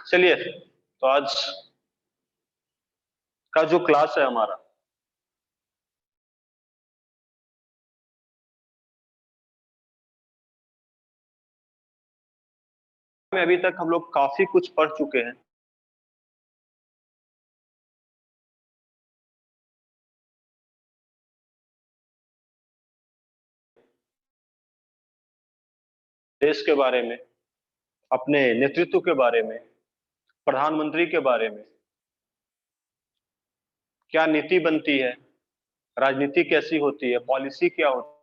चलिए, तो आज का जो क्लास है हमारा, में अभी तक हम लोग काफी कुछ पढ़ चुके हैं। देश के बारे में, अपने नेतृत्व के बारे में, प्रधानमंत्री के बारे में, क्या नीति बनती है, राजनीति कैसी होती है, पॉलिसी क्या होती है।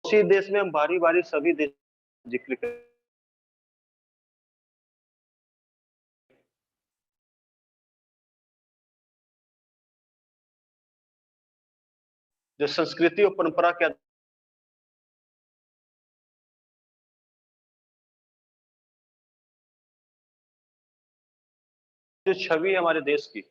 उसी देश में हम बारी बारी सभी देश जिक्र करें। जो संस्कृति और परंपरा क्या, जो छवि है हमारे देश की,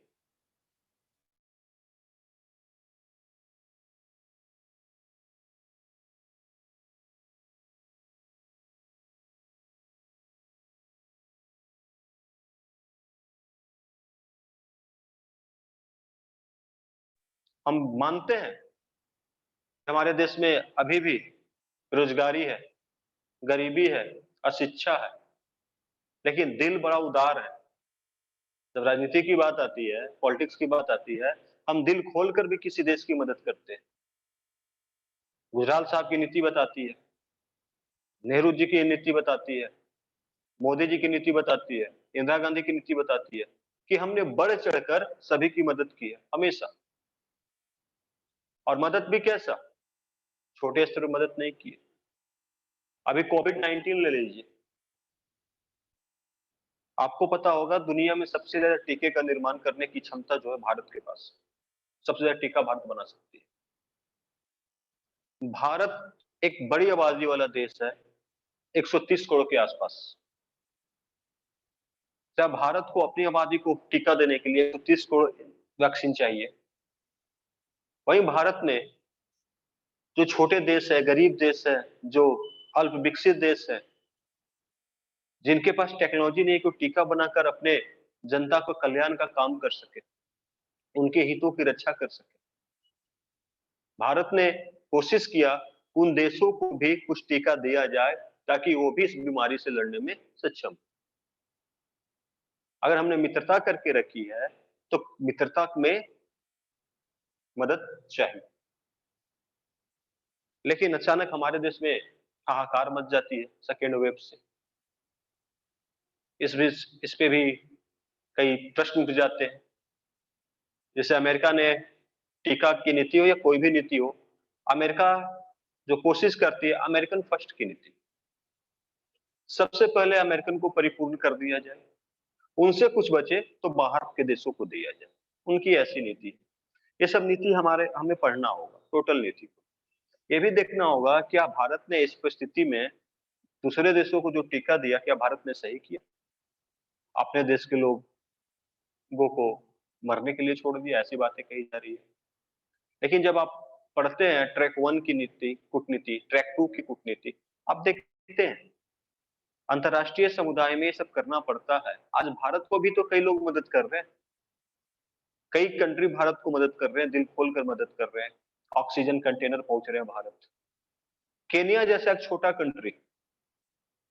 हम मानते हैं हमारे देश में अभी भी बेरोजगारी है, गरीबी है, अशिक्षा है, लेकिन दिल बड़ा उदार है। जब राजनीति की बात आती है, पॉलिटिक्स की बात आती है, हम दिल खोलकर भी किसी देश की मदद करते हैं। गुजराल साहब की नीति बताती है, नेहरू जी की नीति बताती है, मोदी जी की नीति बताती है, इंदिरा गांधी की नीति बताती है कि हमने बढ़ चढ़कर सभी की मदद की है हमेशा। और मदद भी कैसा, छोटे स्तर पर मदद नहीं की है। अभी कोविड-19 ले लीजिए, आपको पता होगा दुनिया में सबसे ज्यादा टीके का निर्माण करने की क्षमता जो है भारत के पास, सबसे ज्यादा टीका भारत बना सकती है। भारत एक बड़ी आबादी वाला देश है, 130 करोड़ के आसपास। क्या भारत को अपनी आबादी को टीका देने के लिए 130 करोड़ वैक्सीन चाहिए? वहीं भारत ने, जो छोटे देश है, गरीब देश है, जो अल्प विकसित देश है, जिनके पास टेक्नोलॉजी नहीं, को टीका बनाकर अपने जनता को कल्याण का काम कर सके, उनके हितों की रक्षा कर सके, भारत ने कोशिश किया उन देशों को भी कुछ टीका दिया जाए ताकि वो भी इस बीमारी से लड़ने में सक्षम। अगर हमने मित्रता करके रखी है तो मित्रता में मदद चाहिए। लेकिन अचानक हमारे देश में हाहाकार मच जाती है सेकेंड वेव से। इस पे भी कई प्रश्न उठ जाते हैं। जैसे अमेरिका ने टीका की नीति हो या कोई भी नीति हो, अमेरिका जो कोशिश करती है अमेरिकन फर्स्ट की नीति, सबसे पहले अमेरिकन को परिपूर्ण कर दिया जाए, उनसे कुछ बचे तो बाहर के देशों को दिया जाए, उनकी ऐसी नीति है। ये सब नीति हमें पढ़ना होगा, टोटल नीति को। ये भी देखना होगा क्या भारत ने इस परिस्थिति में दूसरे देशों को जो टीका दिया, क्या भारत ने सही किया? अपने देश के लोगों को मरने के लिए छोड़ दिया, ऐसी बातें कही जा रही है। लेकिन जब आप पढ़ते हैं ट्रैक 1 की नीति, कूटनीति, ट्रैक 2 की कूटनीति, आप देखते हैं अंतरराष्ट्रीय समुदाय में ये सब करना पड़ता है। आज भारत को भी तो कई लोग मदद कर रहे हैं, कई कंट्री भारत को मदद कर रहे हैं, दिल खोलकर मदद कर रहे हैं, ऑक्सीजन कंटेनर पहुंच रहे हैं भारत। केनिया जैसा एक छोटा कंट्री,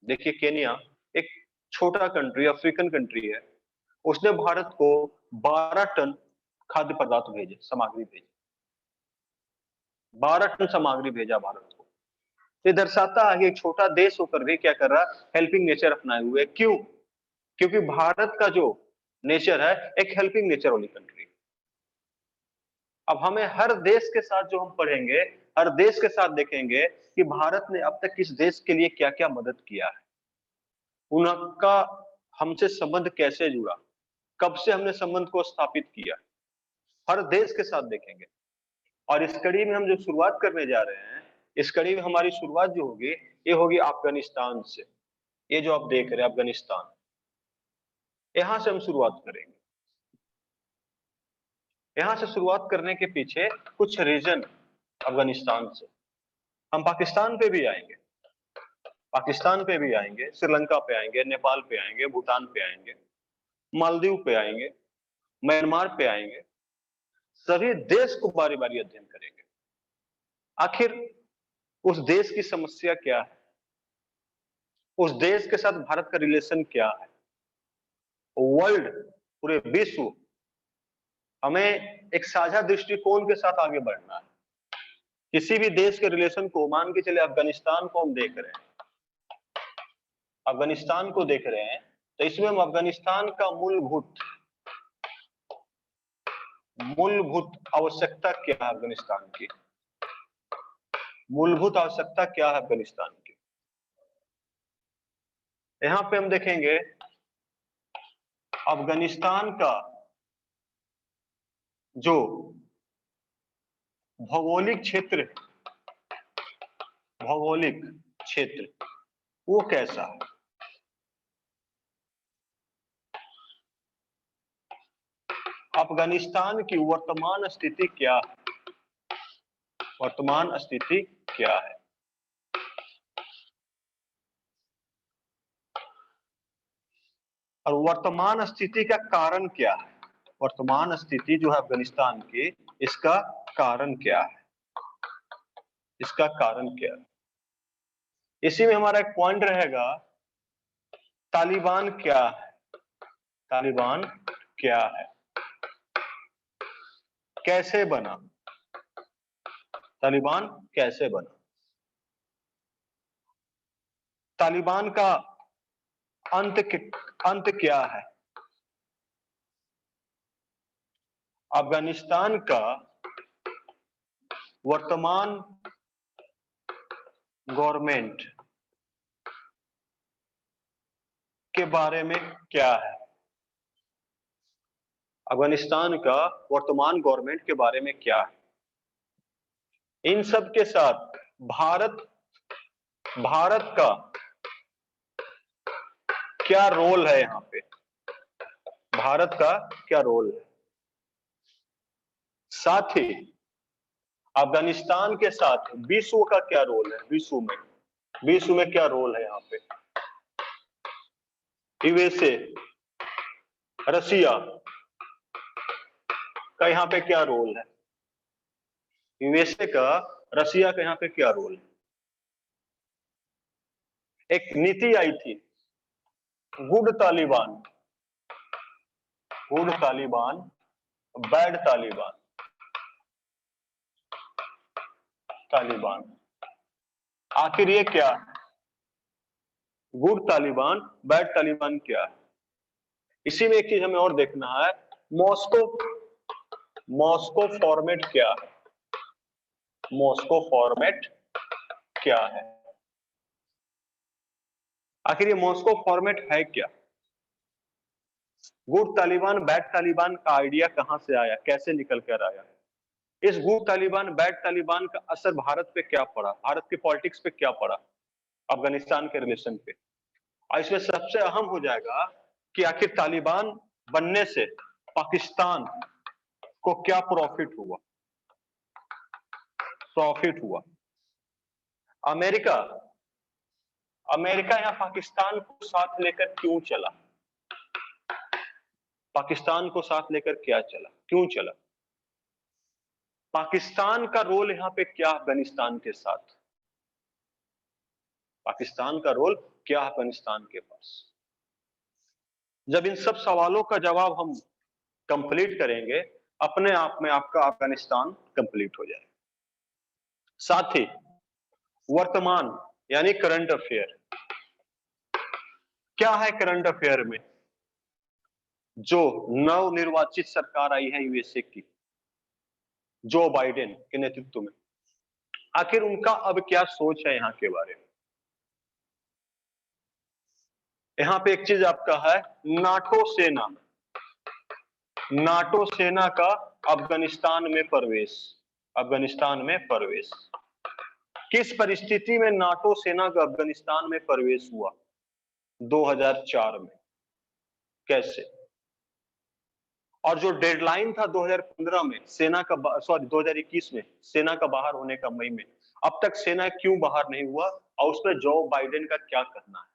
देखिए केनिया एक छोटा कंट्री, अफ्रीकन कंट्री है, उसने भारत को 12 टन खाद्य पदार्थ भेजे, सामग्री भेजी, 12 टन सामग्री भेजा भारत को। ये दर्शाता है कि एक छोटा देश होकर भी क्या कर रहा है, हेल्पिंग नेचर अपनाए हुए। क्यों? क्योंकि भारत का जो नेचर है एक हेल्पिंग नेचर वाली कंट्री। अब हमें हर देश के साथ जो हम पढ़ेंगे, हर देश के साथ देखेंगे कि भारत ने अब तक किस देश के लिए क्या-क्या मदद किया है, उनका हमसे संबंध कैसे जुड़ा, कब से हमने संबंध को स्थापित किया, हर देश के साथ देखेंगे। और इस कड़ी में हम जो शुरुआत करने जा रहे हैं, इस कड़ी में हमारी शुरुआत जो होगी, ये होगी अफगानिस्तान से। ये जो आप देख रहे हैं अफगानिस्तान, यहां से हम शुरुआत करेंगे। यहां से शुरुआत करने के पीछे कुछ रीजन अफगानिस्तान से, हम पाकिस्तान पे भी आएंगे, पाकिस्तान पे भी आएंगे, श्रीलंका पे आएंगे, नेपाल पे आएंगे, भूटान पे आएंगे, मालदीव पे आएंगे, म्यांमार पे आएंगे, सभी देश को बारी बारी अध्ययन करेंगे। आखिर उस देश की समस्या क्या है, उस देश के साथ भारत का रिलेशन क्या है, वर्ल्ड, पूरे विश्व, हमें एक साझा दृष्टिकोण के साथ आगे बढ़ना है। किसी भी देश के रिलेशन को, मान के चले अफगानिस्तान को हम देख रहे हैं, अफगानिस्तान को देख रहे हैं, तो इसमें हम अफगानिस्तान का मूलभूत आवश्यकता क्या है, अफगानिस्तान की मूलभूत आवश्यकता क्या है अफगानिस्तान की, यहां पे हम देखेंगे अफगानिस्तान का जो भौगोलिक क्षेत्र, भौगोलिक क्षेत्र वो कैसा है। अफगानिस्तान की वर्तमान स्थिति क्या है, वर्तमान स्थिति क्या है। और वर्तमान स्थिति का कारण क्या है, वर्तमान स्थिति जो है अफगानिस्तान की, इसका कारण क्या है, इसका कारण क्या है। इसी में हमारा एक पॉइंट रहेगा, तालिबान क्या है, तालिबान क्या है, कैसे बना, तालिबान कैसे बना, तालिबान का अंत क्या है, अफगानिस्तान का वर्तमान गवर्नमेंट के बारे में क्या है, अफगानिस्तान का वर्तमान गवर्नमेंट के बारे में क्या है। इन सब के साथ भारत का क्या रोल है, यहां पे भारत का क्या रोल है, साथ ही अफगानिस्तान के साथ विश्व का क्या रोल है, विश्व में क्या रोल है, यहाँ पे यूएसए, रसिया का यहाँ पे क्या रोल है, यूएसए का, रसिया का यहाँ पे क्या रोल है। एक नीति आई थी, good Taliban, good Taliban, bad Taliban, Taliban, आखिर ये क्या है, गुड तालिबान, बैड तालिबान क्या है। इसी में एक चीज हमें और देखना है, मॉस्को फॉर्मेट क्या है, मॉस्को फॉर्मेट क्या है, आखिर ये मॉस्को फॉर्मेट है क्या। गुड तालिबान बैड तालिबान का आइडिया कहां से आया, कैसे निकल कर आया, इस गुड तालिबान बैड तालिबान का असर भारत पे क्या पड़ा, भारत के पॉलिटिक्स पे क्या पड़ा, अफगानिस्तान के रिलेशन पे। और इसमें सबसे अहम हो जाएगा कि आखिर तालिबान बनने से पाकिस्तान को क्या प्रॉफिट हुआ, अमेरिका यहां पाकिस्तान को साथ लेकर क्यों चला, पाकिस्तान को साथ लेकर क्या चला, क्यों चला, पाकिस्तान का रोल यहां पे क्या, अफगानिस्तान के साथ पाकिस्तान का रोल क्या, अफगानिस्तान के पास। जब इन सब सवालों का जवाब हम कंप्लीट करेंगे, अपने आप में आपका अफगानिस्तान कंप्लीट हो जाएगा। साथ ही वर्तमान यानी करंट अफेयर क्या है, करंट अफेयर में जो नवनिर्वाचित सरकार आई है यूएसए की, जो बाइडेन के नेतृत्व में, आखिर उनका अब क्या सोच है यहां के बारे में। यहां पे एक चीज आपका है, नाटो सेना का अफगानिस्तान में प्रवेश, अफगानिस्तान में प्रवेश, किस परिस्थिति में नाटो सेना का अफगानिस्तान में प्रवेश हुआ, 2004 में, कैसे। और जो डेडलाइन था 2015 में सेना का 2021 में सेना का बाहर होने का मई में, अब तक सेना क्यों बाहर नहीं हुआ और उसमें जो बाइडेन का क्या करना है?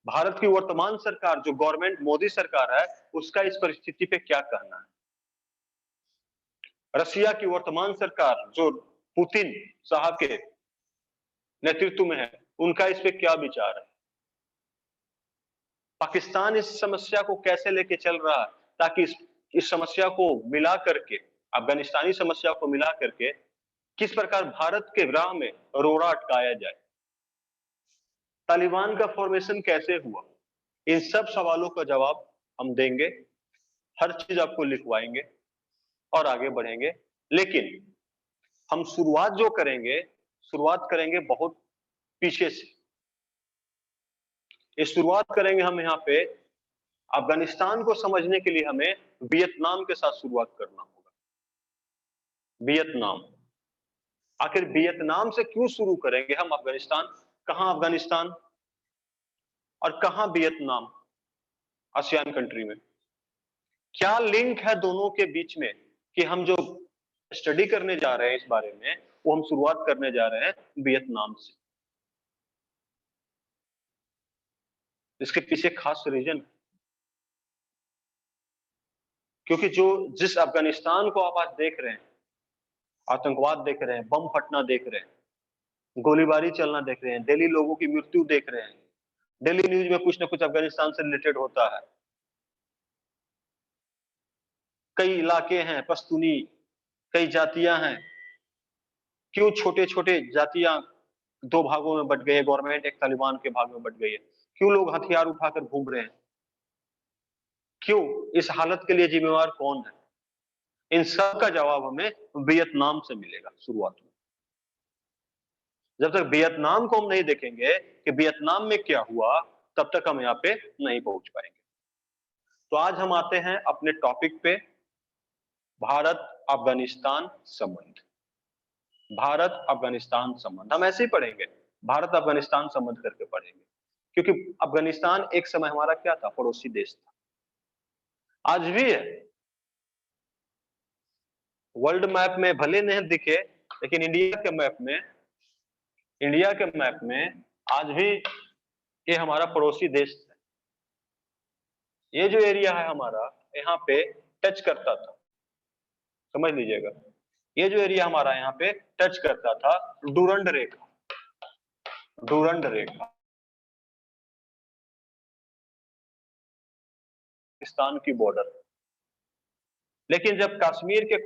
भारत की वर्तमान सरकार जो गवर्नमेंट मोदी सरकार है उसका इस परिस्थिति पे क्या कहना है? रशिया की वर्तमान सरकार जो पुतिन साहब के नेतृत्व में है उनका इस पे क्या विचार है? पाकिस्तान इस समस्या को कैसे लेके चल रहा है ताकि इस समस्या को मिला करके अफगानिस्तानी समस्या को मिला करके किस प्रकार भारत के राह में रोड़ा अटकाया जाए? तालिबान का फॉर्मेशन कैसे हुआ? इन सब सवालों का जवाब हम देंगे, हर चीज आपको लिखवाएंगे और आगे बढ़ेंगे। लेकिन हम शुरुआत करेंगे बहुत पीछे से। ये शुरुआत करेंगे हम यहाँ पे अफगानिस्तान को समझने के लिए हमें वियतनाम के साथ शुरुआत करना होगा। वियतनाम, आखिर वियतनाम से क्यों शुरू करेंगे हम अफगानिस्तान? कहां अफगानिस्तान और कहां वियतनाम आसियान कंट्री में? क्या लिंक है दोनों के बीच में कि हम जो स्टडी करने जा रहे हैं इस बारे में वो हम शुरुआत करने जा रहे हैं वियतनाम से। इसके पीछे खास रीजन है क्योंकि जिस अफगानिस्तान को आप आज देख रहे हैं, आतंकवाद देख रहे हैं, बम फटना देख रहे हैं, गोलीबारी चलना देख रहे हैं, डेली लोगों की मृत्यु देख रहे हैं, डेली न्यूज में कुछ ना कुछ अफगानिस्तान से रिलेटेड होता है। कई इलाके हैं पश्तूनी, कई जातियां हैं, क्यों छोटे छोटे जातियां दो भागों में बट गए, गवर्नमेंट एक तालिबान के भाग में बट गई है, क्यों लोग हथियार उठाकर घूम रहे हैं, क्यों? इस हालत के लिए जिम्मेवार कौन है? इन सब का जवाब हमें वियतनाम से मिलेगा शुरुआत में। जब तक वियतनाम को हम नहीं देखेंगे कि वियतनाम में क्या हुआ तब तक हम यहाँ पे नहीं पहुंच पाएंगे। तो आज हम आते हैं अपने टॉपिक पे, भारत अफगानिस्तान संबंध। भारत अफगानिस्तान संबंध हम ऐसे ही पढ़ेंगे, भारत अफगानिस्तान संबंध करके पढ़ेंगे, क्योंकि अफगानिस्तान एक समय हमारा क्या था? पड़ोसी देश था, आज भी है। वर्ल्ड मैप में भले नहीं दिखे लेकिन इंडिया के मैप में आज भी ये हमारा पड़ोसी देश है। ये जो एरिया है हमारा यहाँ पे टच करता था, समझ लीजिएगा, ये जो एरिया हमारा यहाँ पे टच करता था डूरंड रेखा, डूरंड रेखा पाकिस्तान की बॉर्डर। लेकिन जब कश्मीर के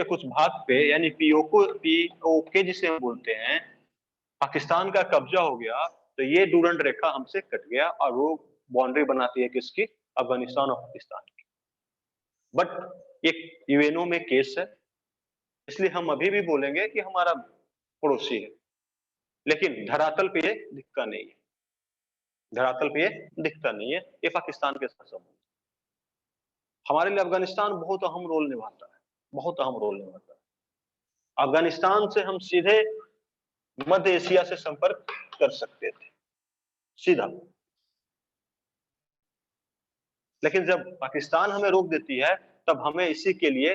कुछ भाग पे यानी पीओके जिसे हम बोलते हैं, पाकिस्तान का कब्जा हो गया तो ये डूरंड रेखा हमसे कट गया और वो बाउंड्री बनाती है किसकी? अफगानिस्तान और पाकिस्तान की। बट एक यूएनओ में केस है, इसलिए हम अभी भी बोलेंगे कि हमारा पड़ोसी है, लेकिन धरातल पे ये दिखता नहीं है, धरातल पे ये दिखता नहीं है। ये पाकिस्तान के साथ संबंध, हमारे लिए अफगानिस्तान बहुत अहम रोल निभाता है, बहुत अहम रोल निभाता है। अफगानिस्तान से हम सीधे मध्य एशिया से संपर्क कर सकते थे सीधा, लेकिन जब पाकिस्तान हमें रोक देती है तब हमें इसी के लिए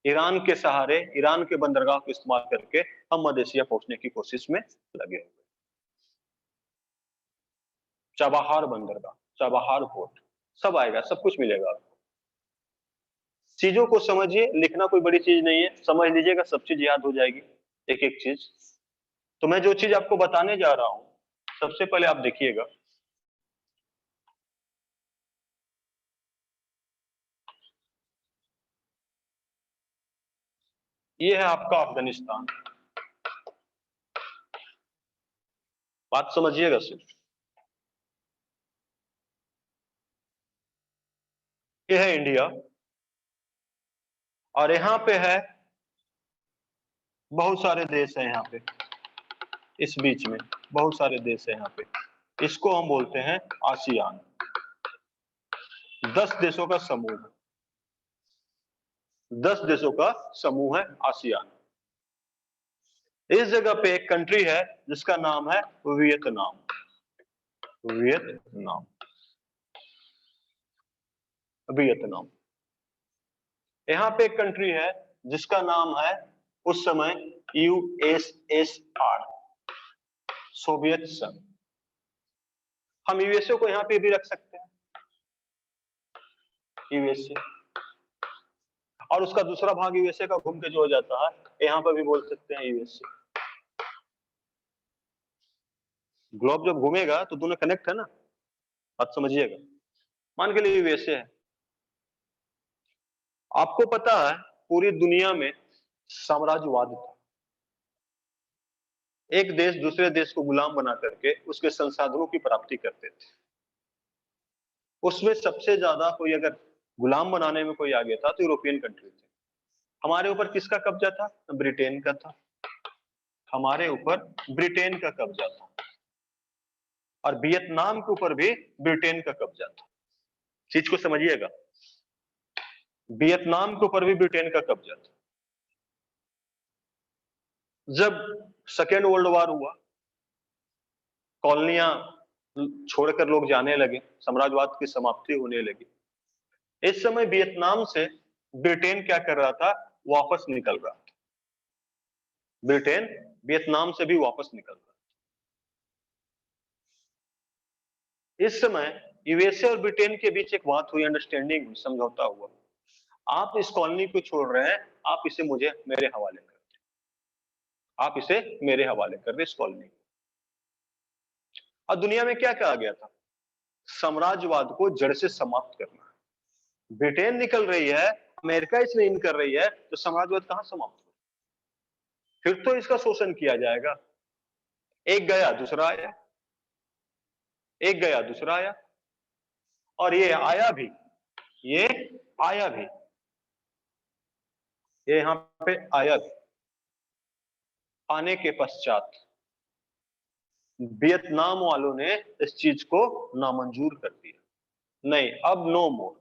ईरान के सहारे, ईरान के बंदरगाह को इस्तेमाल करके हम मध्य एशिया पहुंचने की कोशिश में लगे हुए। चाबहार बंदरगाह, चाबहार पोर्ट, सब आएगा, सब कुछ मिलेगा आपको। चीजों को समझिए, लिखना कोई बड़ी चीज नहीं है, समझ लीजिएगा, सब चीज याद हो जाएगी, एक एक चीज। तो मैं जो चीज आपको बताने जा रहा हूं सबसे पहले आप देखिएगा, ये है आपका अफगानिस्तान। बात समझिएगा सिर्फ, ये है इंडिया और यहाँ पे है बहुत सारे देश हैं, यहाँ पे इस बीच में बहुत सारे देश है यहाँ पे, इसको हम बोलते हैं आसियान। 10 देशों का समूह है, 10 देशों का समूह है आसियान। इस जगह पे एक कंट्री है जिसका नाम है वियतनाम, वियतनाम। वियतनाम। यहाँ पे एक कंट्री है जिसका नाम है उस समय यूएसएसआर, सोवियत संघ। हम यूएसए को यहाँ पे भी रख सकते हैं, यूएसए, और उसका दूसरा भाग यूएसए का घूम के जो हो जाता है, यहाँ पर भी बोल सकते हैं यूएसए। ग्लोब जब घूमेगा तो दोनों कनेक्ट है ना, बात समझिएगा। मान के लिए यूएसए है। आपको पता है पूरी दुनिया में साम्राज्यवाद था। एक देश दूसरे देश को गुलाम बना करके उसके संसाधनों की प्राप्ति करते थे। उसमें सबसे ज्यादा कोई अगर गुलाम बनाने में कोई आगे था तो यूरोपियन कंट्री थे। हमारे ऊपर किसका कब्जा था? ब्रिटेन का था। हमारे ऊपर ब्रिटेन का कब्जा था, और वियतनाम के ऊपर भी ब्रिटेन का कब्जा था। चीज को समझिएगा, वियतनाम के ऊपर भी ब्रिटेन का कब्जा था। जब सेकेंड वर्ल्ड वॉर हुआ, कॉलोनियां छोड़कर लोग जाने लगे, साम्राज्यवाद की समाप्ति होने लगी, इस समय वियतनाम से ब्रिटेन क्या कर रहा था? वापस निकल रहा था। ब्रिटेन वियतनाम से भी वापस निकल रहा था। इस समय यूएसए और ब्रिटेन के बीच एक बात हुई, अंडरस्टैंडिंग हुई, समझौता हुआ। आप इस कॉलोनी को छोड़ रहे हैं, आप इसे मुझे मेरे हवाले कर दें, आप इसे मेरे हवाले कर दें इस कॉलोनी को। और दुनिया में क्या कहा गया था? साम्राज्यवाद को जड़ से समाप्त करना। ब्रिटेन निकल रही है, अमेरिका इसमें इन कर रही है, तो साम्राज्यवाद कहां समाप्त हो? फिर तो इसका शोषण किया जाएगा। एक गया दूसरा आया, एक गया दूसरा आया, और ये आया भी, ये आया भी, ये यहां पे आया भी। आने के पश्चात वियतनाम वालों ने इस चीज को नामंजूर कर दिया। नहीं, अब नो मोर।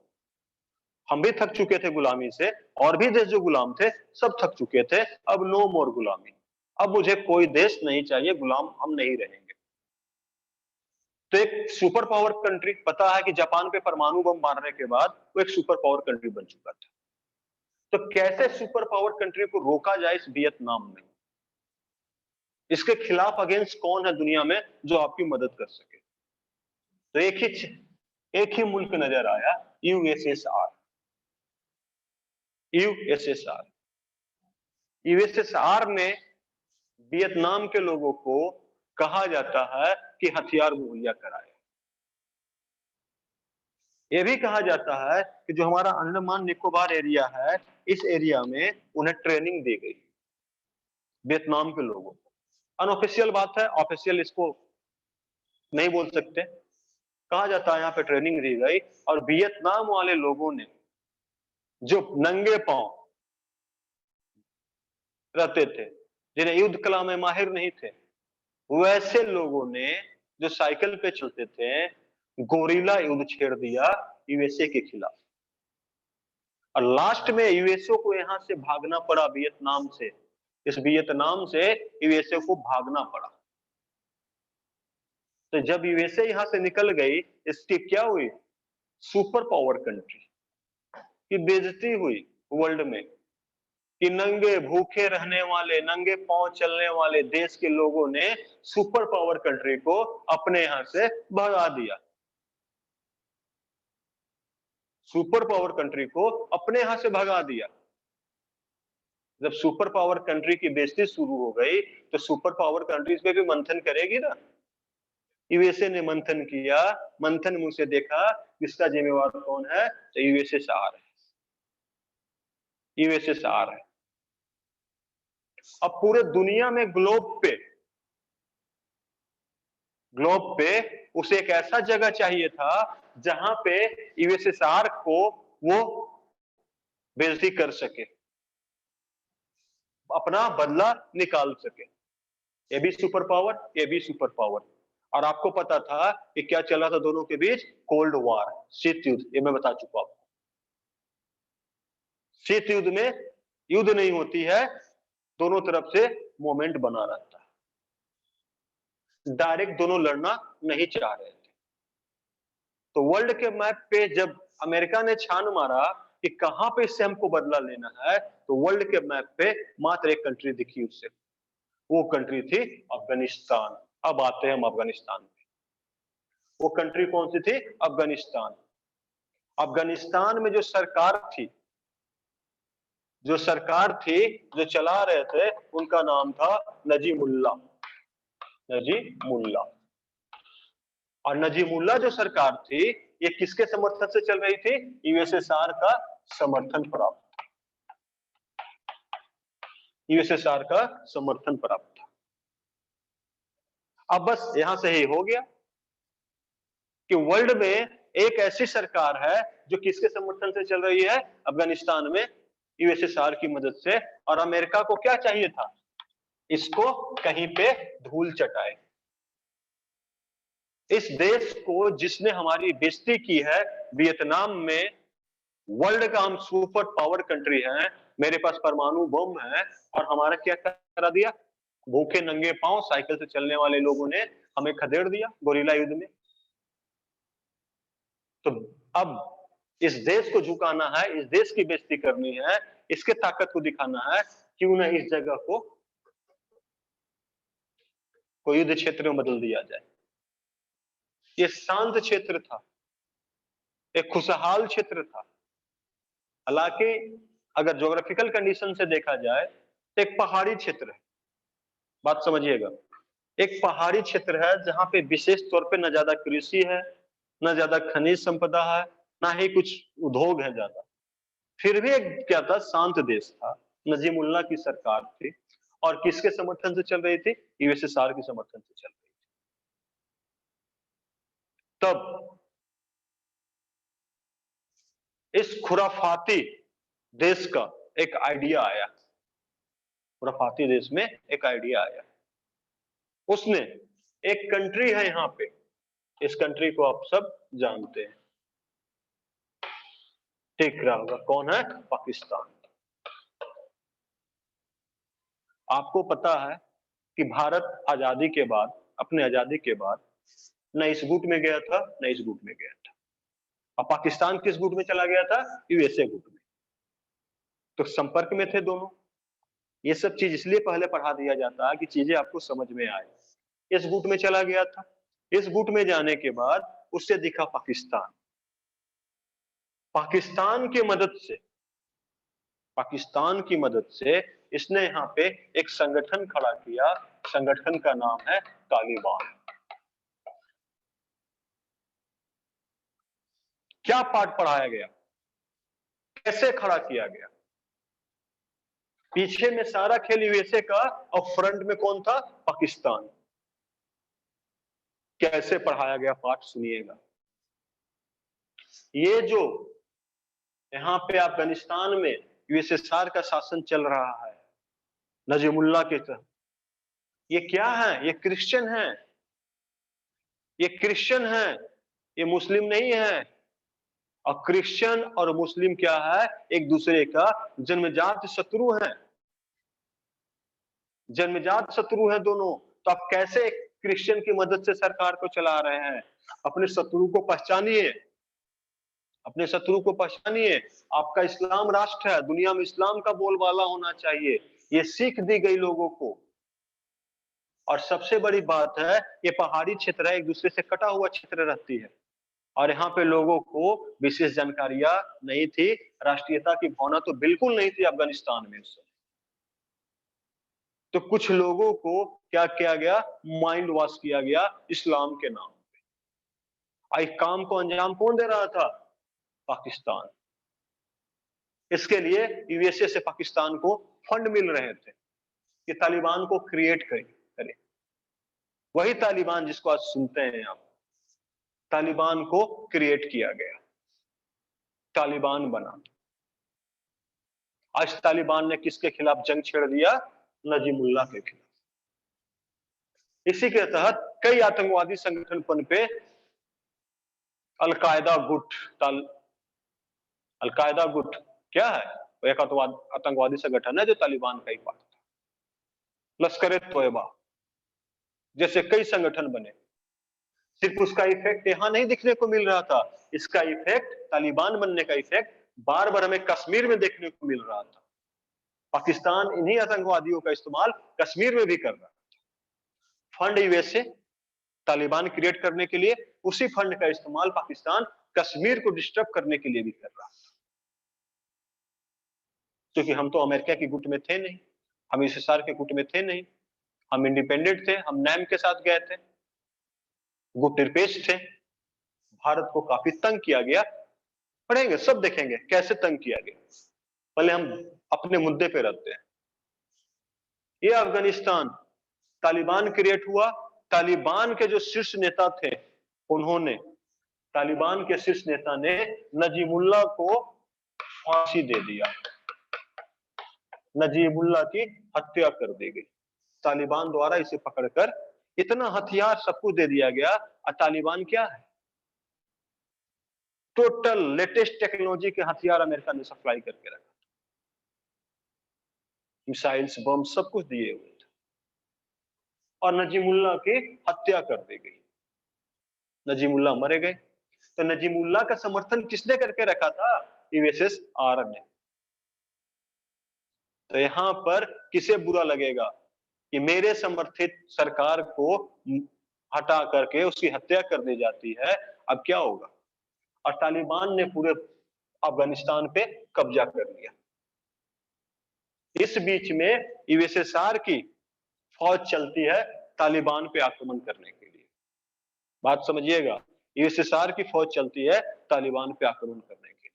हम भी थक चुके थे गुलामी से, और भी देश जो गुलाम थे सब थक चुके थे। अब नो मोर गुलामी, अब मुझे कोई देश नहीं चाहिए, गुलाम हम नहीं रहेंगे। तो एक सुपर पावर कंट्री, पता है कि जापान पे परमाणु बम मारने के बाद वो एक सुपर पावर कंट्री बन चुका था। तो कैसे सुपर पावर कंट्री को रोका जाए इस वियतनाम में? इसके खिलाफ अगेंस्ट कौन है दुनिया में जो आपकी मदद कर सके? तो एक ही मुल्क नजर आया, यूएसएसआर। यूएसएसआर यूएसएसआर ने वियतनाम के लोगों को कहा जाता है कि हथियार मुहैया कराए। यह भी कहा जाता है कि जो हमारा अंडमान निकोबार एरिया है, इस एरिया में उन्हें ट्रेनिंग दी गई वियतनाम के लोगों को। अनऑफिशियल बात है, ऑफिशियल इसको नहीं बोल सकते। कहा जाता है यहाँ पे ट्रेनिंग दी गई, और वियतनाम वाले लोगों ने जो नंगे पांव रहते थे, जिन्हें युद्ध कला में माहिर नहीं थे, वैसे लोगों ने जो साइकिल पे चलते थे, गोरिल्ला युद्ध छेड़ दिया यूएसए के खिलाफ। और लास्ट में यूएसए को यहां से भागना पड़ा, वियतनाम से। इस वियतनाम से यूएसए को भागना पड़ा। तो जब यूएसए यहां से निकल गई, इसकी क्या हुई? सुपर पावर कंट्री की बेइज्जती हुई वर्ल्ड में, कि नंगे भूखे रहने वाले, नंगे पांव चलने वाले देश के लोगों ने सुपर पावर कंट्री को अपने यहां से भगा दिया। सुपर पावर कंट्री को अपने यहां से भगा दिया। जब सुपर पावर कंट्री की बेइज्जती शुरू हो गई, तो सुपर पावर कंट्रीज पे भी मंथन करेगी ना। यूएसए ने मंथन किया, मंथन मुंह से देखा, इसका जिम्मेवार कौन है? तो यूएसएसआर है, यूएसएसआर है। अब पूरे दुनिया में ग्लोब पे उसे एक ऐसा जगह चाहिए था जहां पे यूएसएसआर को वो बेइज्जती कर सके, अपना बदला निकाल सके। ये भी सुपर पावर, ये भी सुपर पावर। और आपको पता था कि क्या चला था दोनों के बीच? कोल्ड वॉर, शीत युद्ध। ये मैं बता चुका हूं। शीत युद्ध में युद्ध नहीं होती है, दोनों तरफ से मोमेंट बना रहता है, डायरेक्ट दोनों लड़ना नहीं चाह रहे थे। तो वर्ल्ड के मैप पे जब अमेरिका ने छान मारा कि कहां पे इससे हमको बदला लेना है, तो वर्ल्ड के मैप पे मात्र एक कंट्री दिखी उससे, वो कंट्री थी अफगानिस्तान। अब आते हैं हम अफगानिस्तान में। वो कंट्री कौन सी थी? अफगानिस्तान। अफगानिस्तान में जो सरकार थी, जो चला रहे थे, उनका नाम था नजीमुल्ला। नजीमुल्ला। और नजीमुल्ला जो सरकार थी, ये किसके समर्थन से चल रही थी? यूएसएसआर का समर्थन प्राप्त। यूएसएसआर का समर्थन प्राप्त था। अब बस यहां से ही हो गया कि वर्ल्ड में एक ऐसी सरकार है जो किसके समर्थन से चल रही है? अफगानिस्तान में यूएसएसआर की मदद से। और अमेरिका को क्या चाहिए था? इसको कहीं पे धूल चटाए। इस देश को जिसने हमारी बेइज्जती की है वियतनाम में, वर्ल्ड का हम सुपर पावर कंट्री है, मेरे पास परमाणु बम है, और हमारा क्या करा दिया? भूखे नंगे पांव साइकिल से चलने वाले लोगों ने हमें खदेड़ दिया गोरिल्ला युद्ध में। तो अब इस देश को झुकाना है, इस देश की बेइज्जती करनी है, इसके ताकत को दिखाना है, क्यों ना इस जगह को कोई युद्ध क्षेत्र में बदल दिया जाए। ये शांत क्षेत्र था, एक खुशहाल क्षेत्र था। हालांकि अगर ज्योग्राफिकल कंडीशन से देखा जाए तो एक पहाड़ी क्षेत्र है। बात समझिएगा, एक पहाड़ी क्षेत्र है जहां पे विशेष तौर पे न ज्यादा कृषि है, न ज्यादा खनिज संपदा है, ना ही कुछ उद्योग है ज्यादा। फिर भी एक क्या था? शांत देश था। नजीमुल्लाह की सरकार थी, और किसके समर्थन से चल रही थी? यूएसएसआर के समर्थन से चल रही थी। तब इस खुराफाती देश का एक आइडिया आया। खुराफाती देश में एक आइडिया आया। उसने, एक कंट्री है यहां पे, इस कंट्री को आप सब जानते हैं, ठीक रहा होगा, कौन है? पाकिस्तान। आपको पता है कि भारत आजादी के बाद, अपने आजादी के बाद, न इस गुट में गया था न इस गुट में गया था। और पाकिस्तान किस गुट में चला गया था? यूएसए गुट में। तो संपर्क में थे दोनों। ये सब चीज इसलिए पहले पढ़ा दिया जाता है कि चीजें आपको समझ में आए। इस गुट में चला गया था। इस गुट में जाने के बाद उससे दिखा पाकिस्तान। पाकिस्तान की मदद से इसने यहाँ पे एक संगठन खड़ा किया। संगठन का नाम है तालिबान। क्या पाठ पढ़ाया गया? कैसे खड़ा किया गया? पीछे में सारा खेल यूएसए का, और फ्रंट में कौन था? पाकिस्तान। कैसे पढ़ाया गया पाठ सुनिएगा। ये जो यहाँ पे अफगानिस्तान में यूएसएसआर का शासन चल रहा है नजीमुल्लाह के तहत, ये क्या है? ये क्रिश्चियन है। ये क्रिश्चियन है, ये मुस्लिम नहीं है। और क्रिश्चियन और मुस्लिम क्या है? एक दूसरे का जन्मजात शत्रु है। जन्मजात शत्रु है दोनों। तो आप कैसे क्रिश्चियन की मदद से सरकार को चला रहे हैं? अपने शत्रु को पहचानिए, अपने शत्रु को पहचानिए। आपका इस्लाम राष्ट्र है, दुनिया में इस्लाम का बोलबाला होना चाहिए। ये सीख दी गई लोगों को। और सबसे बड़ी बात है, ये पहाड़ी क्षेत्र है, एक दूसरे से कटा हुआ क्षेत्र रहती है, और यहाँ पे लोगों को विशेष जानकारियां नहीं थी। राष्ट्रीयता की भावना तो बिल्कुल नहीं थी अफगानिस्तान में उस समय। तो कुछ लोगों को क्या किया गया? माइंड वॉश किया गया इस्लाम के नाम पे। इस काम को अंजाम कौन दे रहा था? पाकिस्तान। इसके लिए यूएसए से पाकिस्तान को फंड मिल रहे थे कि तालिबान को क्रिएट करे। वही तालिबान जिसको आज सुनते हैं आप, तालिबान को क्रिएट किया गया, तालिबान बना। आज तालिबान ने किसके खिलाफ जंग छेड़ दिया? नजीमुल्लाह के खिलाफ। इसी के तहत कई आतंकवादी संगठन पनपे। अलकायदा गुट, अलकायदा गुट क्या है? एक आतंकवादी संगठन है जो तालिबान का ही पार्ट था। लश्कर तोयबा जैसे कई संगठन बने। सिर्फ उसका इफेक्ट यहां नहीं दिखने को मिल रहा था, इसका इफेक्ट तालिबान बनने का इफेक्ट बार बार हमें कश्मीर में देखने को मिल रहा था। पाकिस्तान इन्हीं आतंकवादियों का इस्तेमाल कश्मीर में भी कर रहा है। फंड यूएसए तालिबान क्रिएट करने के लिए, उसी फंड का इस्तेमाल पाकिस्तान कश्मीर को डिस्टर्ब करने के लिए भी कर रहा था। क्योंकि हम तो अमेरिका की गुट में थे नहीं, हम यूएसएसआर के गुट में थे नहीं, हम इंडिपेंडेंट थे, हम नैम के साथ गए थे, गुट निरपेक्ष थे। भारत को काफी तंग किया गया, पढ़ेंगे सब देखेंगे कैसे तंग किया गया। पहले हम अपने मुद्दे पे रहते हैं। ये अफगानिस्तान तालिबान क्रिएट हुआ, तालिबान के जो शीर्ष नेता थे उन्होंने, तालिबान के शीर्ष नेता ने नजीमुल्लाह को फांसी दे दिया, नजीमुल्लाह की हत्या कर दी गई तालिबान द्वारा। इसे पकड़कर इतना हथियार सबको दे दिया गया। और तालिबान क्या है, टोटल लेटेस्ट टेक्नोलॉजी के हथियार अमेरिका ने सप्लाई करके रखा, मिसाइल्स बम सब कुछ दिए हुए थे, और नजीमुल्लाह की हत्या कर दी गई। नजीमुल्लाह मरे गए। तो नजीमुल्लाह का समर्थन किसने करके रखा था, यूएसएसआर ने। तो यहां पर किसे बुरा लगेगा कि मेरे समर्थित सरकार को हटा करके उसकी हत्या कर दी जाती है, अब क्या होगा। और तालिबान ने पूरे अफगानिस्तान पे कब्जा कर लिया। इस बीच में यूएसएसआर की फौज चलती है तालिबान पे आक्रमण करने के लिए। बात समझिएगा, यूएसएसआर की फौज चलती है तालिबान पे आक्रमण करने के लिए।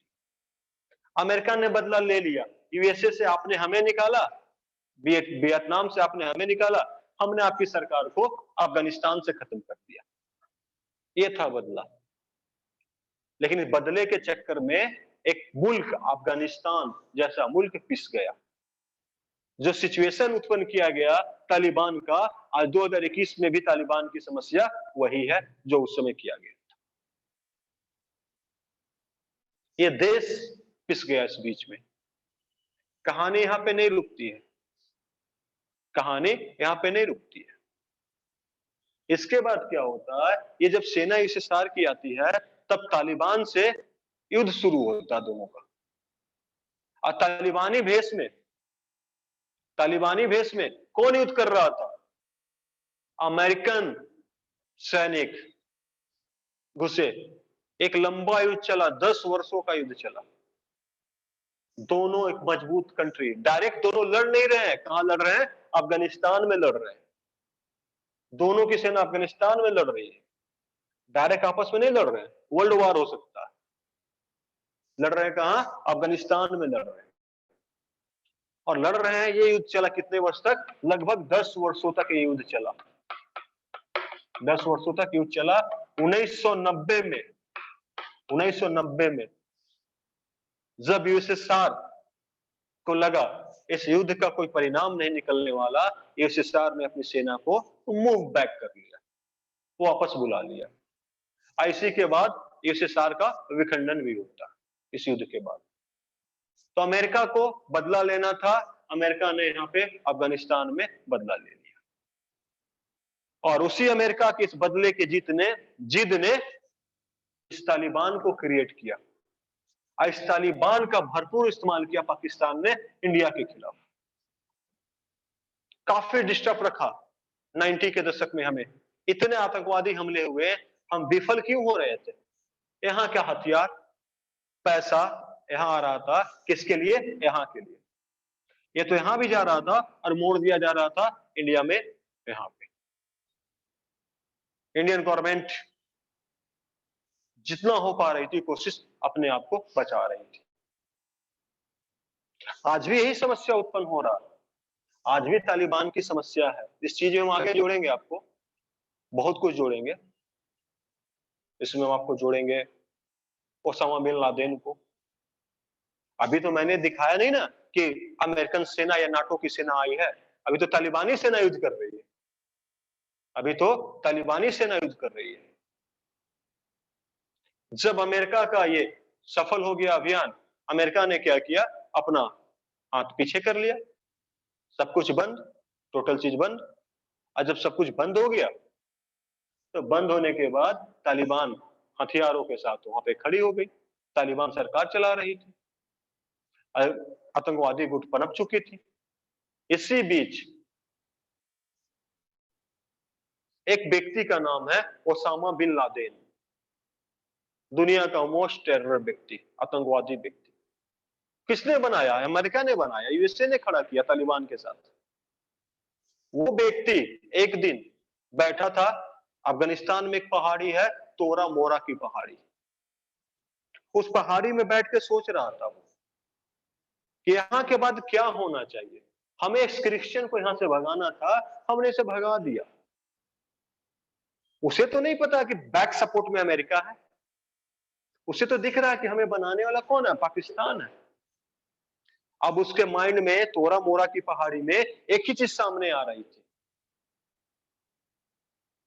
अमेरिका ने बदला ले लिया, यूएसए से आपने हमें निकाला, वियतनाम से आपने हमें निकाला, हमने आपकी सरकार को अफगानिस्तान से खत्म कर दिया। ये था बदला। लेकिन इस बदले के चक्कर में एक मुल्क, अफगानिस्तान जैसा मुल्क पिस गया। जो सिचुएशन उत्पन्न किया गया तालिबान का, आज 2021 में भी तालिबान की समस्या वही है जो उस समय किया गया था। ये देश पिस गया इस बीच में। कहानी यहां पे नहीं रुकती है, कहानी यहां पे नहीं रुकती है। इसके बाद क्या होता है, ये जब सेना यूएसएसआर की आती है तब तालिबान से युद्ध शुरू होता है दोनों का। और तालिबानी भेष में कौन युद्ध कर रहा था, अमेरिकन सैनिक घुसे। एक लंबा युद्ध चला, 10 वर्षों का युद्ध चला। दोनों एक मजबूत कंट्री, डायरेक्ट दोनों लड़ नहीं रहे हैं। कहां लड़ रहे हैं, अफगानिस्तान में लड़ रहे हैं। दोनों की सेना अफगानिस्तान में लड़ रही है, डायरेक्ट आपस में नहीं लड़ रहे हैं। वर्ल्ड वॉर हो सकता है। लड़ रहे हैं कहां, अफगानिस्तान में लड़ रहे हैं। और लड़ रहे हैं, ये युद्ध चला कितने वर्ष तक, लगभग 10 वर्षों तक ये युद्ध चला। 10 वर्षों तक युद्ध चला। 1990 में जब यूएसएसआर को लगा इस युद्ध का कोई परिणाम नहीं निकलने वाला, यूएसएसआर ने अपनी सेना को मूव बैक कर लिया, वो वापस बुला लिया। इसी के बाद यूएसएसआर का विखंडन भी होता इस युद्ध के बाद। तो अमेरिका को बदला लेना था, अमेरिका ने यहां पे अफगानिस्तान में बदला ले लिया। और उसी अमेरिका के इस बदले के जिद ने इस तालिबान को क्रिएट किया। इस तालिबान का भरपूर इस्तेमाल किया पाकिस्तान ने इंडिया के खिलाफ। काफी डिस्टर्ब रखा। 90 के दशक में हमें इतने आतंकवादी हमले हुए, हम विफल क्यों हो रहे थे। यहां क्या हथियार, पैसा यहां आ रहा था, किसके लिए, यहां के लिए। ये तो यहां भी जा रहा था और मोड़ दिया जा रहा था इंडिया में। यहां पे इंडियन गवर्नमेंट जितना हो पा रही थी कोशिश अपने आप को बचा रही थी। आज भी यही समस्या उत्पन्न हो रहा है, आज भी तालिबान की समस्या है। इस चीज में हम आगे जोड़ेंगे, आपको बहुत कुछ जोड़ेंगे इसमें। हम आपको जोड़ेंगे ओसामा बिन लादेन को। अभी तो मैंने दिखाया नहीं ना कि अमेरिकन सेना या नाटो की सेना आई है, अभी तो तालिबानी सेना युद्ध कर रही है। अभी तो तालिबानी सेना युद्ध कर रही है। जब अमेरिका का ये सफल हो गया अभियान, अमेरिका ने क्या किया, अपना हाथ पीछे कर लिया, सब कुछ बंद, टोटल चीज बंद। और जब सब कुछ बंद हो गया तो बंद होने के बाद तालिबान हथियारों के साथ वहां पे खड़ी हो गई। तालिबान सरकार चला रही थी, आतंकवादी गुट पनप चुकी थी। इसी बीच एक व्यक्ति का नाम है ओसामा बिन लादेन, दुनिया का मोस्ट टेरर व्यक्ति, आतंकवादी व्यक्ति। किसने बनाया? अमेरिका ने बनाया, यूएसए ने खड़ा किया तालिबान के साथ। वो व्यक्ति एक दिन बैठा था, अफगानिस्तान में एक पहाड़ी है, तोरा मोरा की पहाड़ी, उस पहाड़ी में बैठ के सोच रहा था वो कि यहाँ के बाद क्या होना चाहिए। हमें इस क्रिश्चियन को यहां से भगाना था, हमने इसे भगा दिया। उसे तो नहीं पता कि बैक सपोर्ट में अमेरिका है, उसे तो दिख रहा है कि हमें बनाने वाला कौन है? पाकिस्तान है। अब उसके माइंड में तोरा मोरा की पहाड़ी में एक ही चीज सामने आ रही थी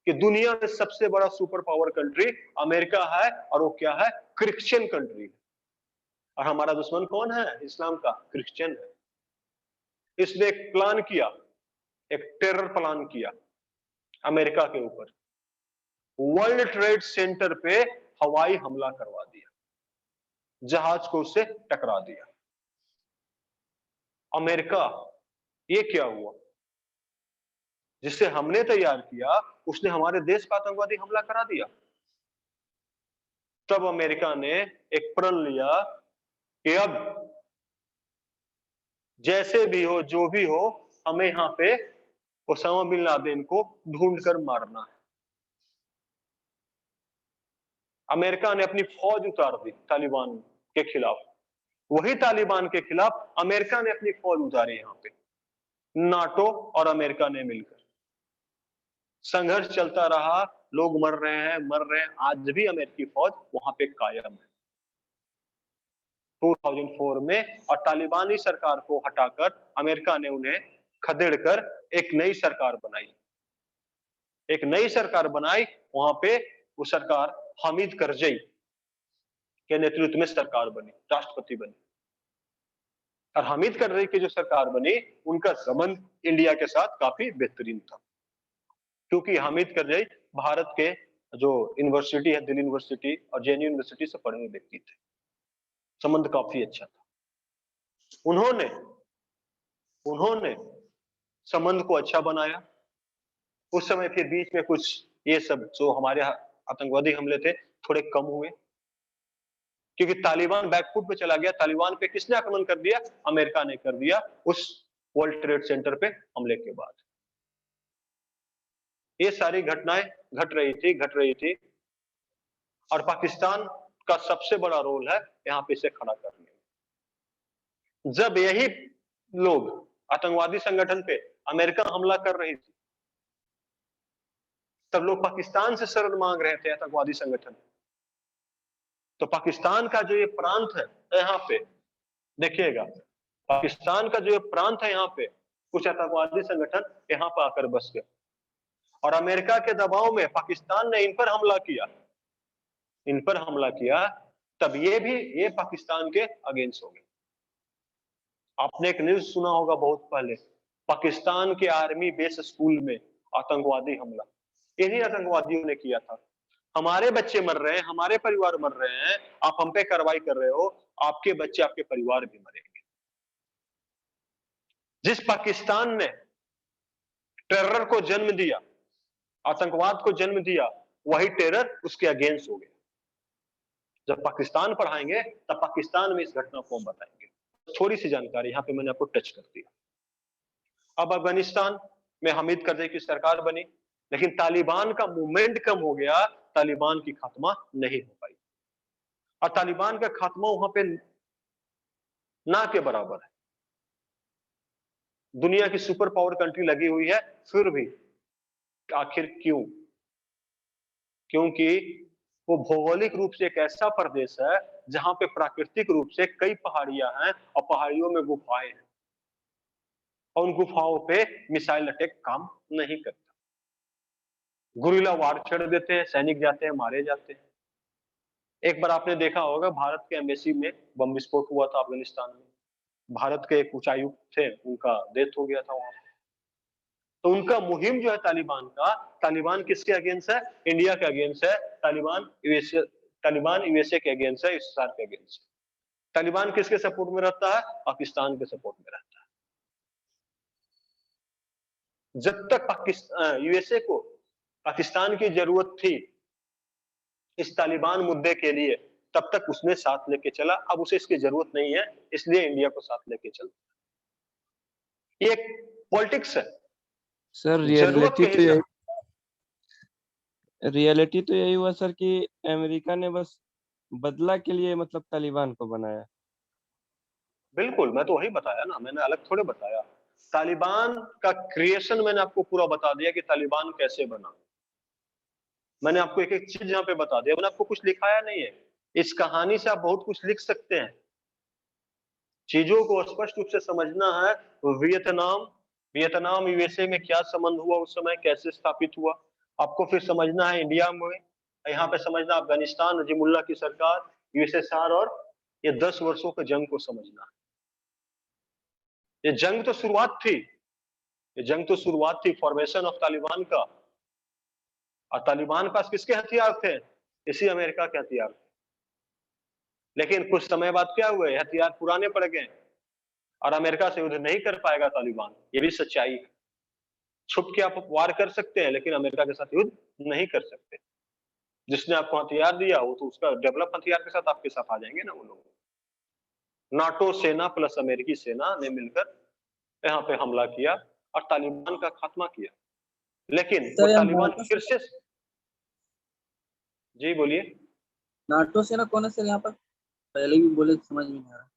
कि दुनिया में सबसे बड़ा सुपर पावर कंट्री अमेरिका है, और वो क्या है? क्रिश्चियन कंट्री है। और हमारा दुश्मन कौन है? इस्लाम का, क्रिश्चियन है। इसने एक प्लान किया, एक टेरर प्लान किया अमेरिका के ऊपर। वर्ल्ड ट्रेड सेंटर पे हवाई हमला करवा दिया, जहाज को उससे टकरा दिया। अमेरिका, ये क्या हुआ? जिसे हमने तैयार किया, उसने हमारे देश पर आतंकवादी हमला करा दिया। तब अमेरिका ने एक प्रण लिया कि अब जैसे भी हो, जो भी हो, हमें यहां पे ओसामा बिन लादेन को ढूंढ कर मारना है। अमेरिका ने अपनी फौज उतार दी तालिबान के खिलाफ। वही तालिबान के खिलाफ अमेरिका ने अपनी फौज उतारी यहां पे, नाटो और अमेरिका ने मिलकर। संघर्ष चलता रहा, लोग मर रहे हैं। आज भी अमेरिकी फौज वहां पे कायम है 2004 में। और तालिबानी सरकार को हटाकर अमेरिका ने उन्हें खदेड़कर एक नई सरकार बनाई, एक नई सरकार बनाई। वहां पे वो सरकार हामिद करजई के नेतृत्व में सरकार बनी, राष्ट्रपति बनी। और हामिद करजई की जो सरकार बनी, उनका संबंध इंडिया के साथ काफी बेहतरीन था, क्योंकि हामिद करजई भारत के जो यूनिवर्सिटी है, दिल्ली यूनिवर्सिटी और जेएनयू यूनिवर्सिटी से पढ़े हुए व्यक्ति थे। संबंध काफी अच्छा था। उन्होंने उन्होंने संबंध को अच्छा बनाया। उस समय फिर बीच में कुछ ये सब जो हमारे आतंकवादी हमले थे, थोड़े कम हुए, क्योंकि तालिबान बैकफुट पे चला गया। तालिबान पे किसने आक्रमण कर दिया? अमेरिका ने कर दिया, उस वर्ल्ड ट्रेड सेंटर पे हमले के बाद। ये सारी घटनाएं घट रही थी। और पाकिस्तान का सबसे बड़ा रोल है यहाँ पे इसे खड़ा करने में। जब यही लोग आतंकवादी संगठन पे अमेरिका हमला कर रही थी, तब लोग पाकिस्तान से शरण मांग रहे थे आतंकवादी संगठन। तो पाकिस्तान का जो ये प्रांत है यहाँ पे, देखिएगा, पाकिस्तान का जो ये प्रांत है यहाँ पे, कुछ आतंकवादी संगठन यहाँ पर आकर बस गए, और अमेरिका के दबाव में पाकिस्तान ने इन पर हमला किया। तब ये पाकिस्तान के अगेंस्ट हो गए। आपने एक न्यूज सुना होगा बहुत पहले, पाकिस्तान के आर्मी बेस स्कूल में आतंकवादी हमला इन्हीं आतंकवादियों ने किया था। हमारे बच्चे मर रहे हैं, हमारे परिवार मर रहे हैं, आप हम पे कार्रवाई कर रहे हो, आपके बच्चे, आपके परिवार भी मरेंगे। जिस पाकिस्तान ने टेरर को जन्म दिया, आतंकवाद को जन्म दिया, वही टेरर उसके अगेंस्ट हो गया। जब पाकिस्तान पढ़ाएंगे, तब पाकिस्तान में इस घटना को हम बताएंगे। थोड़ी सी जानकारी यहाँ पे मैंने आपको टच कर दिया। अब अफगानिस्तान में हामिद करजई की सरकार बनी, लेकिन तालिबान का मूवमेंट कम हो गया, तालिबान की खात्मा नहीं हो पाई। और तालिबान का खात्मा वहां पे ना के बराबर है। दुनिया की सुपर पावर कंट्री लगी हुई है, फिर भी आखिर क्यों? क्योंकि वो भौगोलिक रूप से एक ऐसा प्रदेश है जहां पे प्राकृतिक रूप से कई पहाड़ियां हैं, और पहाड़ियों में गुफाएं हैं, और उन गुफाओं पे मिसाइल अटैक काम नहीं करता। गुरिल्ला वार छेड़ देते हैं, सैनिक जाते हैं, मारे जाते हैं। एक बार आपने देखा होगा, भारत के एम्बेसी में बम विस्फोट हुआ था अफगानिस्तान में। भारत के एक उच्चायुक्त थे, उनका डेथ हो गया था वहां। तो उनका मुहिम जो है तालिबान का, तालिबान किसके अगेंस्ट है? इंडिया के अगेंस्ट है। तालिबान यूएसए, तालिबान यूएसए के अगेंस्ट है, यूएसएसआर के अगेंस्ट है। तालिबान किसके सपोर्ट में रहता है? पाकिस्तान के सपोर्ट में रहता है। जब तक यूएसए को पाकिस्तान की जरूरत थी इस तालिबान मुद्दे के लिए, तब तक उसने साथ लेके चला। अब उसे इसकी जरूरत नहीं है, इसलिए इंडिया को साथ लेके चलता है। ये एक पॉलिटिक्स है। सर जरूरत के हिसाब रियलिटी तो यही हुआ सर कि अमेरिका ने बस बदला के लिए मतलब तालिबान को बनाया। बिल्कुल, मैं तो वही बताया ना, मैंने अलग थोड़े बताया। तालिबान का क्रिएशन मैंने आपको पूरा बता दिया कि तालिबान कैसे बना। मैंने आपको एक एक चीज यहाँ पे बता दिया, मैंने आपको कुछ लिखाया नहीं है। इस कहानी से आप बहुत कुछ लिख सकते हैं। चीजों को स्पष्ट रूप से समझना है। वियतनाम यूएसए में क्या संबंध हुआ, उस समय कैसे स्थापित हुआ, आपको फिर समझना है इंडिया में। यहाँ पे समझना अफगानिस्तान, नजीमुल्लाह की सरकार, यूएसएसआर और ये 10 वर्षों के जंग को समझना है। ये जंग तो शुरुआत थी, ये जंग तो शुरुआत थी फॉर्मेशन ऑफ तालिबान का। और तालिबान पास किसके हथियार थे? इसी अमेरिका के हथियार थे। लेकिन कुछ समय बाद क्या हुए, हथियार पुराने पड़ गए और अमेरिका से युद्ध नहीं कर पाएगा तालिबान। ये भी सच्चाई है। छुप के आप वार कर सकते हैं, लेकिन अमेरिका के साथ युद्ध नहीं कर सकते। जिसने आपको हथियार दिया वो तो उसका डेवलप हथियार के साथ आपके साथ आ जाएंगे ना वो लोग। नाटो सेना प्लस अमेरिकी सेना ने मिलकर यहाँ पे हमला किया और तालिबान का खात्मा किया। लेकिन वो तालिबान फिर से, जी बोलिए। नाटो सेना कौन है सर? यहाँ पर पहले भी बोले, समझ में नहीं आ रहा।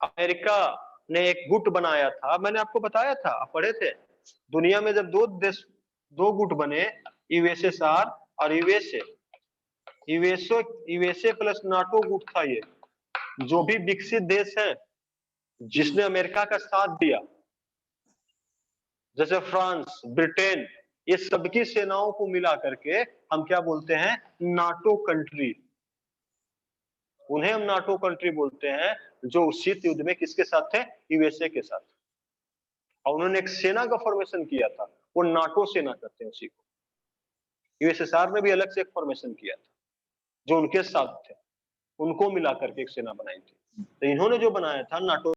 अमेरिका ने एक गुट बनाया था, मैंने आपको बताया था, आप पढ़े थे। दुनिया में जब दो गुट बने, यूएसएसआर और यूएसए, यूएसए प्लस नाटो गुट था ये। जो भी विकसित देश है जिसने अमेरिका का साथ दिया, जैसे फ्रांस, ब्रिटेन, ये सबकी सेनाओं को मिला करके हम क्या बोलते हैं? NATO country. उन्हें हम नाटो कंट्री बोलते हैं, जो शीत युद्ध में किसके साथ थे? यूएसए के साथ। और उन्होंने एक सेना का फॉर्मेशन किया था, वो नाटो सेना कहते हैं उसी को। यूएसएसआर ने भी अलग से एक फॉर्मेशन किया था जो उनके साथ थे, उनको मिला करके एक सेना बनाई थी। तो इन्होंने जो बनाया था नाटो